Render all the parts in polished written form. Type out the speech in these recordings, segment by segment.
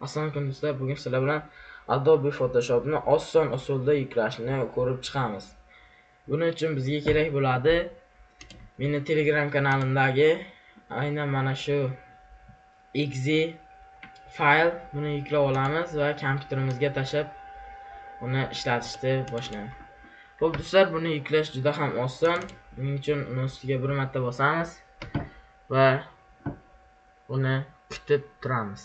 Assalomu alaykum do'stlar, bugun sizlar bilan Adobe Photoshopni oson usulda yuklashni ko'rib chiqamiz. Buning uchun bizga kerak bo'ladi meni Telegram kanalimdagi aynan mana shu exe fayl, buni yuklab olamiz va kompyuterimizga tashab uni ishlatishni boshlaymiz. Xo'p do'stlar, buni yuklash juda ham oson. Buning uchun uni ustiga bir marta bosamiz va uni kutib turamiz.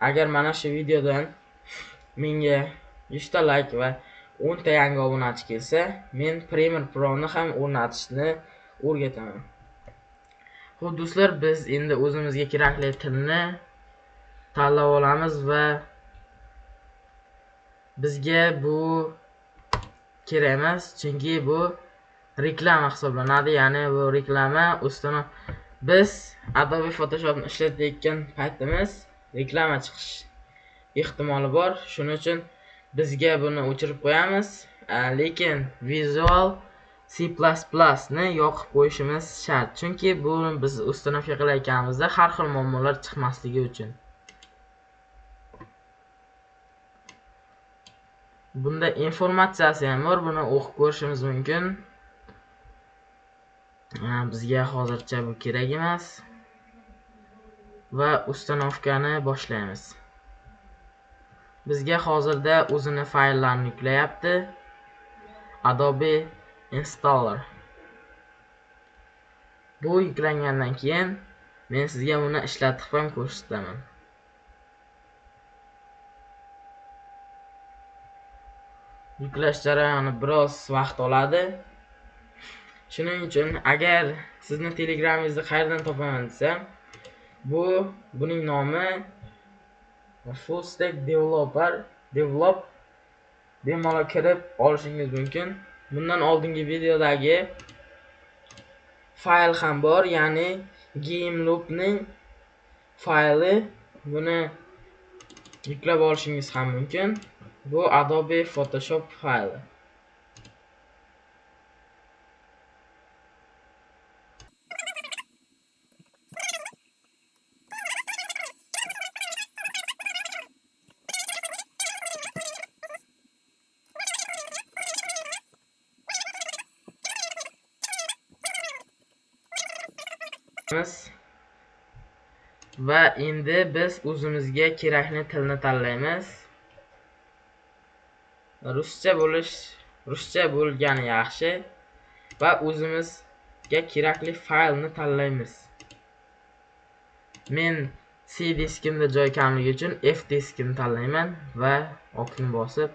Agar mana shu videodan menga 100 ta like va 10 ta yangi obunachi kelsa, men Premiere Pro ni ham o'rnatishni o'rgataman. Xo'p do'stlar, biz endi o'zimizga kerakli tilni tanlab olamiz va bizga bu kerak emas, chunki bu reklama hisoblanadi. Ya'ni bu reklama ustidan biz Adobe Photoshopni ishlatayotgan paytimiz reklama chiqish ehtimoli bor. Shuning uchun bizga buni o'chirib qo'yamiz. Lekin Visual C++ ni yoqib qo'yishimiz shart. Chunki buni biz ustanavka qilayotganimizda har xil muammolar chiqmasligi uchun. Bunda informatsiyasi ham bor, buni o'qib ko'rishimiz mumkin. Bizga hozircha bu kerak emas. Va ustanovkani boshlaymiz. Bizga hozirda o'zini fayllarni yuklayapti. Adobe Installer. Bu yuklangandan keyin men sizga buni ishlatib ham ko'rsataman. Yuklash jarayoni biroz vaqt oladi. Shuning uchun agar sizni Telegramingizda qayerdan topaman desam, buning nomi Full Stack Develop bemalol kirib olishingiz mumkin. Bundan oldingi videodagi fayl ham bor, ya'ni GameLoop'ning fayli. Buni yuklab olishingiz ham mumkin. Bu Adobe Photoshop fayli. Va endi biz o'zimizga kerakli tilni tanlaymiz. Ruscha bo'lgani yaxshi va o'zimizga kerakli faylni tanlaymiz. Men C diskimda joy kamligi uchun F diskini tanlayman va okni bosib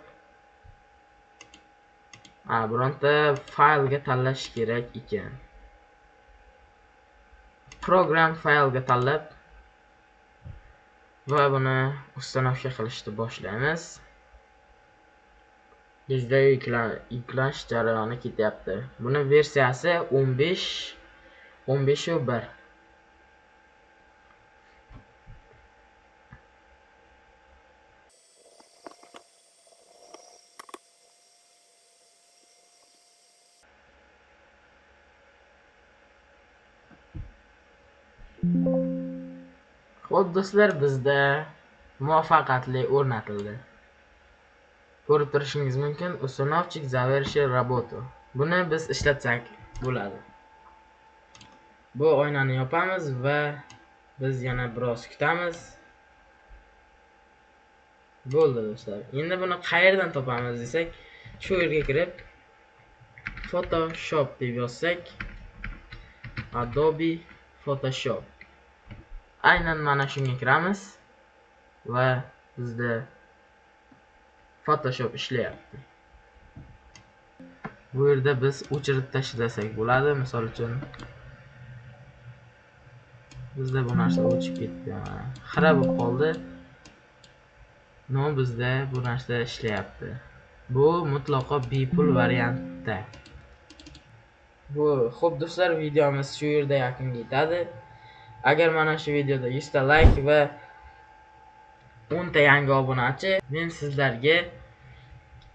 bironta faylga tanlash kerak ekan. Program faylga tanlab va buni ustanovka qilishni boshlaymiz. Bizda yuklash jarayoni ketyapti. Buni versiyasi 15.1. Xo'p do'stlar, bizda muvaffaqiyatli o'rnatildi. Ko'rib turishingiz mumkin, uстановчик завершил работу. Buni biz ishlatsak bo'ladi. Bu oynani yopamiz va biz yana biroz kutamiz. Bo'ldi do'stlar. Endi buni qayerdan topamiz desak, shu yerga kirib Photoshop deb yozsak, Adobe Photoshop. Aynan mana shunga kiramiz va bizda Photoshop ishlayapti. Bu yerda biz o'chirib tashlasak bo'ladi. Misol uchun bizda bu narsa o'chib ketdi. Xira bo'lib qoldi. Bizda bu narsa ishlayapti. Bu mutlaqo bepul variantda. Xo'p do'stlar, videomiz shu yerda yakuniga yetadi. Agar mana shu videoda 100 ta like va 10 ta yangi obunachi, men sizlarga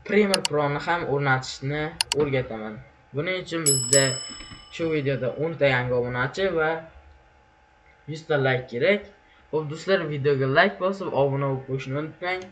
Premiere Pro ni ham o'rnatishni o'rgataman. Buning uchun bizda shu videoda 10 ta yangi obunachi va 100 ta like kerak. Xo'p do'stlar, videoga like bosib obuna bo'lib qo'yishni unutmang.